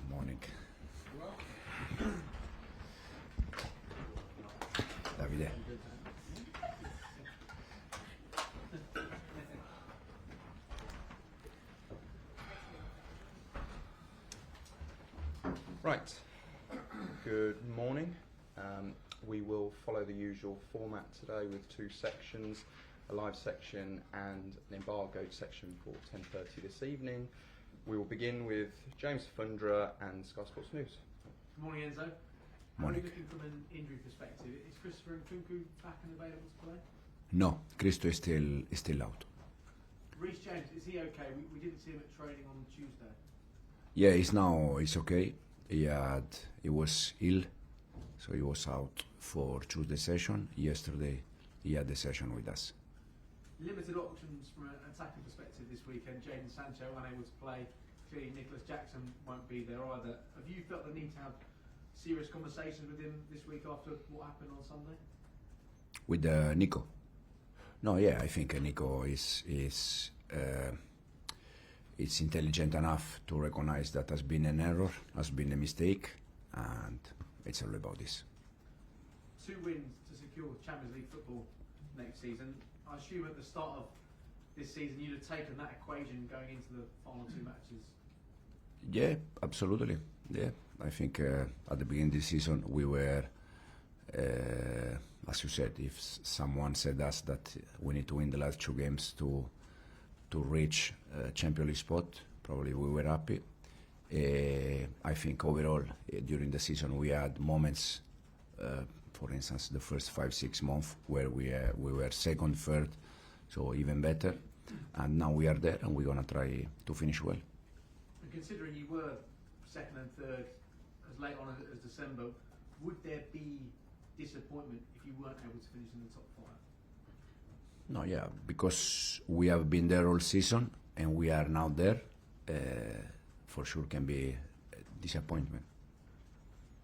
Morning. Davide. Right. Good morning. We will follow the usual format today with two sections, a live section and an embargoed section for 10:30 this evening. We will begin with James Fundra and Sky Sports News. Good morning, Enzo. Morning. How are you looking from an injury perspective? Is Christopher Nkunku back and available to play? No, Cristo is still out. Reece James, is he okay? We didn't see him at training on Tuesday. Yeah, he's okay. He was ill, so he was out for Tuesday session. Yesterday, he had the session with us. Limited options from an attacking perspective this weekend. Jadon Sancho unable to play. Clearly, Nicholas Jackson won't be there either. Have you felt the need to have serious conversations with him this week after what happened on Sunday? With Nico? No, yeah, I think Nico is intelligent enough to recognize that has been an error, has been a mistake, and it's all about this. 2 wins to secure Champions League football next season. I assume at the start of this season you'd have taken that equation going into the final 2 matches. Yeah, absolutely. Yeah, I think at the beginning of the season we were, as you said, if someone said us that we need to win the last 2 games to reach Champions League spot, probably we were happy. I think overall during the season we had moments, for instance, the first 5-6 months where we were second, third, so even better. And now we are there, and we're gonna try to finish well. And considering you were second and third as late on as December, would there be disappointment if you weren't able to finish in the top 5? No, yeah, because we have been there all season and we are now there, for sure can be a disappointment.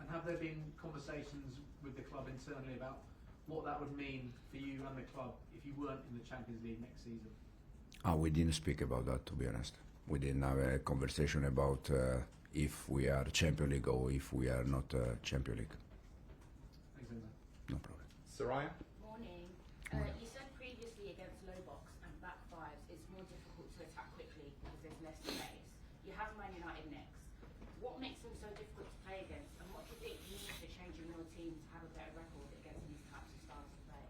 And have there been conversations with the club internally about what that would mean for you and the club if you weren't in the Champions League next season? We didn't speak about that, to be honest. We didn't have a conversation about if we are Champions League or if we are not Champions League. Thanks, Enzo. No problem. Soraya? Morning. You said previously against low box and back fives it's more difficult to attack quickly because there's less space. You have Man United next. What makes them so difficult to play against, and what do you think you need to change in your team to have a better record against these types of styles of play?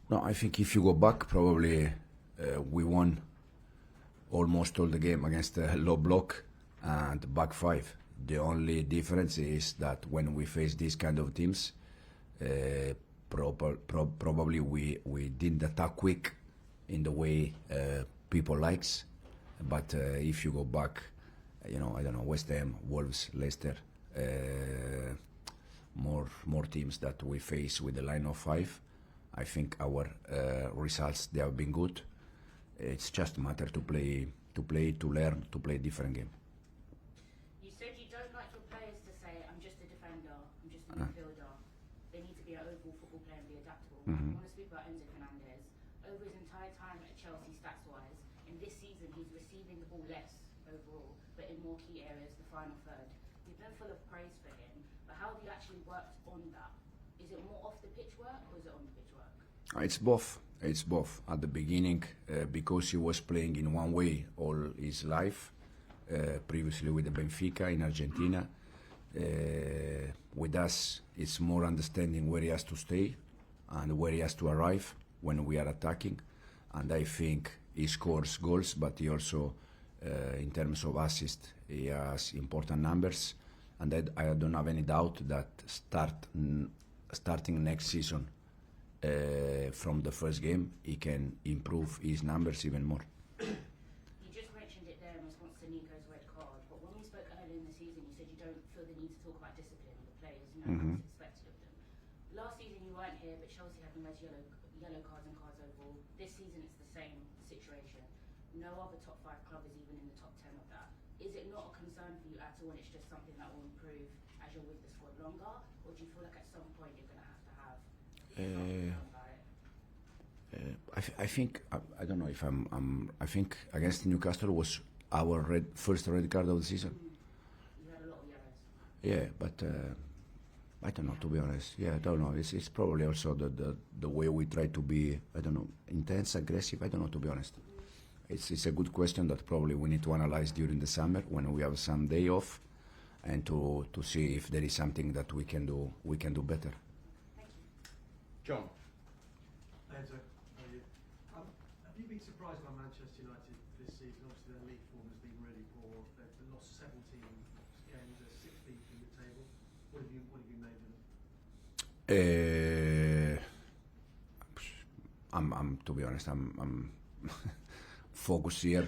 No, I think if you go back, probably we won almost all the game against the low block and back 5. The only difference is that when we face these kind of teams, probably we didn't attack quick in the way people likes. But if you go back, I don't know, West Ham, Wolves, Leicester, more teams that we face with the line of 5. I think our results, they have been good. It's just a matter to play, to learn, to play different game. You said you don't like your players to say, I'm just a defender, I'm just a midfielder. They need to be an overall football player and be adaptable. I want to speak about Enzo Fernandez. Over his entire time at Chelsea stats-wise, in this season he's receiving the ball less overall, but in more key areas, the final third. You've been full of praise for him, but how have you actually worked on that? Is it more off the pitch work or is it on the pitch work? It's both. It's both. At the beginning, because he was playing in one way all his life, previously with the Benfica in Argentina, with us, it's more understanding where he has to stay and where he has to arrive when we are attacking. And I think he scores goals, but he also, in terms of assist, he has important numbers. And I don't have any doubt that starting next season, from the first game, he can improve his numbers even more. You just mentioned it there in response to Nico's red card, but when we spoke earlier in the season, you said you don't feel the need to talk about discipline of the players, what's expected of them. Last season you weren't here, but Chelsea had the most yellow cards and cards overall. This season it's the same situation. No other top 5 club is even in the top 10 of that. Is it not a concern for you at all, and it's just something that will improve as you're with the squad longer, or do you feel like at some point you're going to have I think I don't know if I think against Newcastle was our first red card of the season. You had a lot of yellows. Yeah, but I don't know, to be honest. Yeah, I don't know. It's probably also the way we try to be, I don't know, intense, aggressive. I don't know, to be honest. It's a good question that probably we need to analyze during the summer when we have some day off, and to see if there is something that we can do better. Thank you. John. Enzo, how are you? Have you been surprised by Manchester United this season? Obviously their league form has been really poor. They've lost 17 games, they're 16th in the table. What have you made of them? I'm to be honest, I'm focused here,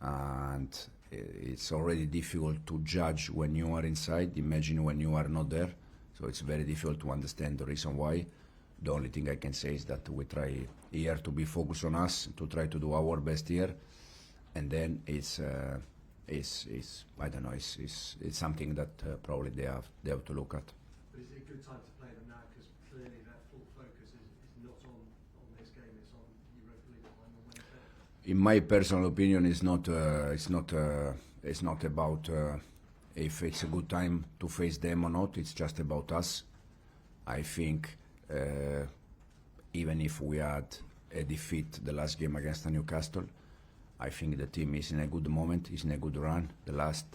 and it's already difficult to judge when you are inside. Imagine when you are not there. So it's very difficult to understand the reason why. The only thing I can say is that we try here to be focused on us, to try to do our best here, and then it's I don't know, it's something that probably they have to look at. But is it a good time to play them now? Because clearly their full focus is not on this game, it's on Europa League on Wednesday. In my personal opinion, it's not about if it's a good time to face them or not. It's just about us. I think even if we had a defeat the last game against Newcastle, I think the team is in a good moment, is in a good run. The last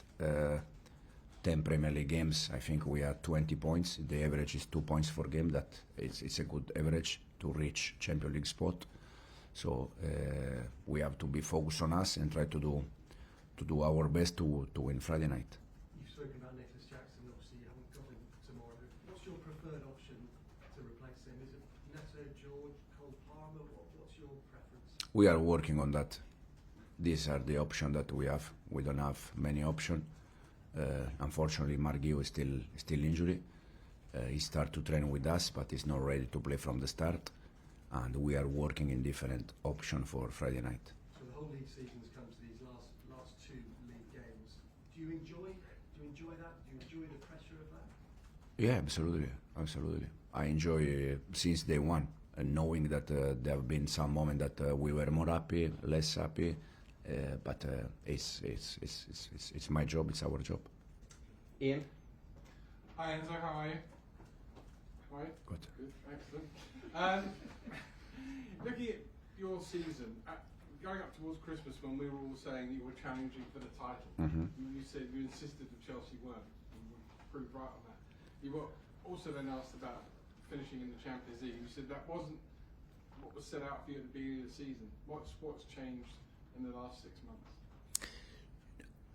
10 Premier League games, I think we had 20 points. The average is 2 points per game. That it's a good average to reach Champions League spot. So we have to be focused on us and try to do our best to win Friday night. You've spoken about Nicholas Jackson, obviously you haven't got him tomorrow. What's your preferred option to replace him? Is it Neto, George, Cole Palmer? What's your preference? We are working on that. These are the options that we have. We don't have many options. Unfortunately, Marguerite is still injured. He started to train with us, but he's not ready to play from the start. And we are working in different options for Friday night. So the whole league season's come to these last two league games. Do you enjoy that? Do you enjoy the pressure of that? Yeah, absolutely. I enjoy since day one, knowing that there have been some moments that we were more happy, less happy, but it's my job. It's our job. Ian. Hi Enzo, how are you? Right. Good. Excellent. Looking at your season, going up towards Christmas when we were all saying you were challenging for the title, you said you insisted that Chelsea weren't, and you proved right on that. You were also then asked about finishing in the Champions League. You said that wasn't what was set out for you at the beginning of the season. What's changed in the last 6 months?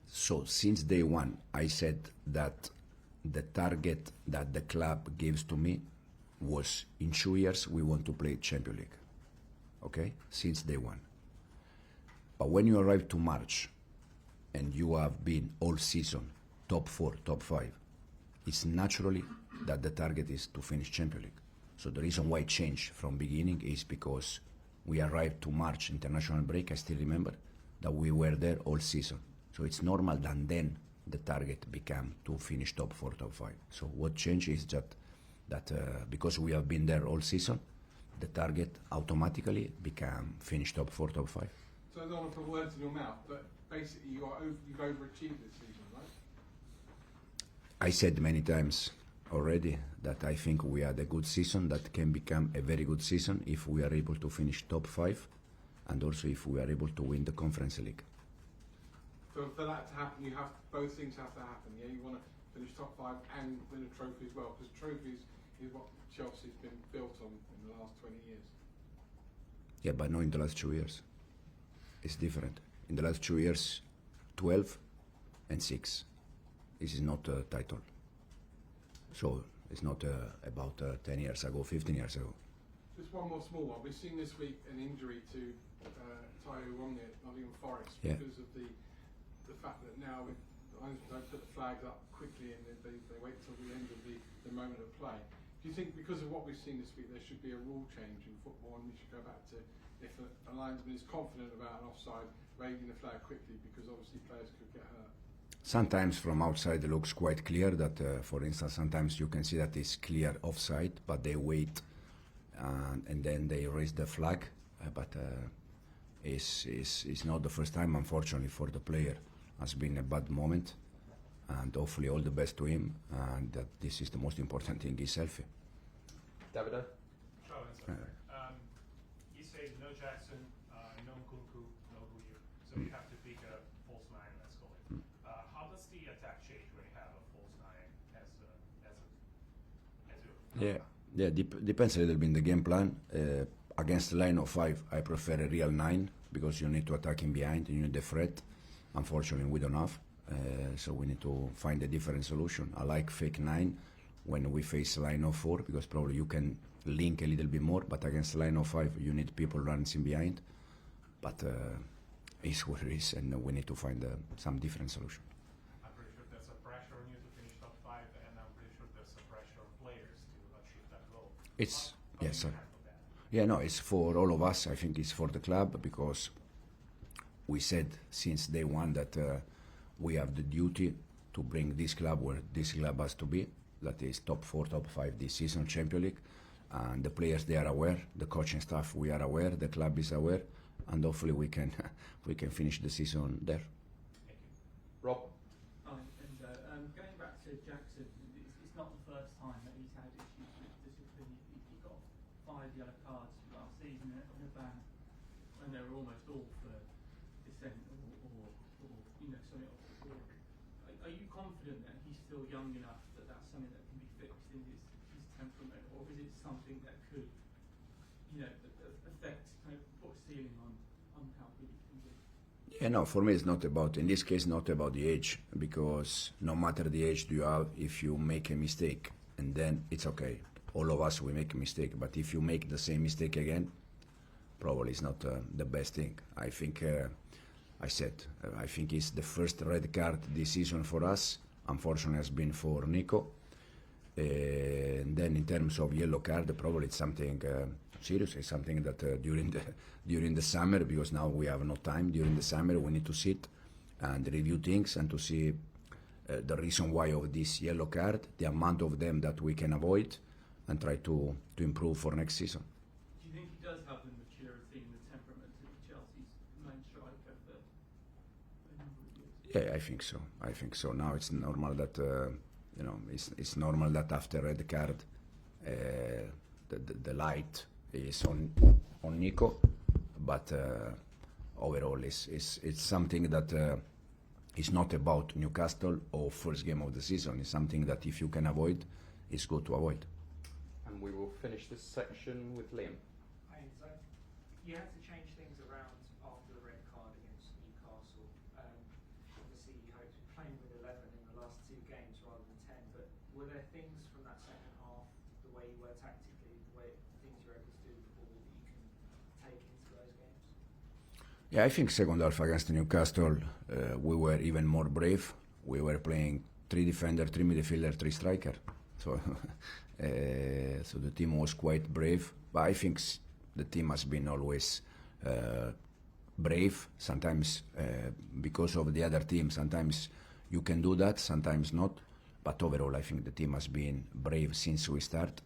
So since day one, I said that the target that the club gives to me was in 2 years we want to play Champions League. Okay? Since day one. But when you arrive to March and you have been all season top 4, top 5, it's naturally that the target is to finish Champions League. So the reason why it changed from beginning is because we arrived to March international break. I still remember that we were there all season. So it's normal that then the target became to finish top 4, top 5. So what changed is that because we have been there all season, the target automatically became finish top 4, top 5. So I don't want to put words in your mouth, but basically you've overachieved this season, right? I said many times already that I think we had a good season that can become a very good season if we are able to finish top 5 and also if we are able to win the Conference League. For that to happen, both things have to happen. Yeah, you want to finish top 5 and win a trophy as well, because trophies is what Chelsea's been built on in the last 20 years. Yeah, but not in the last 2 years. It's different. In the last 2 years, 12 and 6. This is not a title. So it's not about 10 years ago, 15 years ago. Just one more small one. We've seen this week an injury to Tayo Romney at Nottingham Forest because of the fact that now I don't put the flags up quickly and they wait till the end of the moment of play. Do you think because of what we've seen this week there should be a rule change in football and we should go back to if a linesman is confident about an offside, waving the flag quickly because obviously players could get hurt? Sometimes from outside it looks quite clear that, for instance, sometimes you can see that it's clear offside, but they wait and then they raise the flag. But it's not the first time, unfortunately, for the player. Has been a bad moment, and hopefully all the best to him. And that this is the most important thing. He's healthy. Davido? Ciao, Enzo. You say no Jackson, no Nkunku, no Guyu, so you have to pick a false nine, let's call it. How does the attack change when you have a false nine as Yeah, depends a little bit on the game plan. Against the line of 5, I prefer a real 9 because you need to attack in behind, you need the threat. Unfortunately, we don't have, so we need to find a different solution. I like fake 9 when we face line of 4 because probably you can link a little bit more, but against line of 5, you need people running in behind. But it's what it is, and we need to find some different solution. I'm pretty sure there's a pressure on you to finish top 5, and I'm pretty sure there's a pressure on players to achieve that goal. It's How yes, do you sir. handle that? Yeah, no, it's for all of us. I think it's for the club because we said since day one that we have the duty to bring this club where this club has to be. That is top 4, top 5 this season, Champions League. And the players, they are aware. The coaching staff, we are aware. The club is aware. And hopefully we can we can finish the season there. Thank you. Rob? Hi, and going back to Jackson, it's not the first time that he's had issues with discipline. He got 5 yellow cards last season in a ban, and they were almost all for dissent or something off the board. Are you confident that he's still young enough that that's something that can be fixed in his temperament, or is it something that could, affect, kind of put a ceiling on how good he can be? Yeah, no, for me it's not about, in this case, not about the age, because no matter the age you have, if you make a mistake, and then it's okay. All of us, we make a mistake, but if you make the same mistake again, probably it's not the best thing. I think, I think it's the first red card this season for us. Unfortunately, has been for Nico. And then in terms of yellow card, probably it's something serious. It's something that during the summer, because now we have no time during the summer, we need to sit and review things and to see the reason why of this yellow card, the amount of them that we can avoid, and try to improve for next season. Do you think he does have the maturity and the temperament to be Chelsea's main striker for a number of years? Yeah, I think so. I think so. Now it's normal that it's normal that after red card, the light is on Nico, but overall it's something that is not about Newcastle or first game of the season. It's something that if you can avoid, it's good to avoid. And we will finish this section with Liam. Hi, so you had to change things around after the red card against Newcastle. Obviously, you hoped playing with 11 in the last 2 games rather than 10. But were there things from that second half, the way you were tactically, the way things you were able to do before that you can take into those games? Yeah, I think second half against Newcastle, we were even more brave. We were playing 3 defender, 3 midfielder, 3 striker. So, so the team was quite brave. But I think the team has been always brave. Sometimes because of the other team, sometimes you can do that, sometimes not. But overall, I think the team has been brave since we start.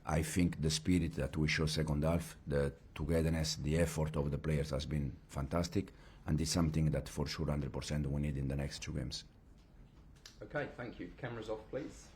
I think the spirit that we show second half, the togetherness, the effort of the players has been fantastic, and it's something that for sure 100% we need in the next 2 games. Okay, thank you. Cameras off, please.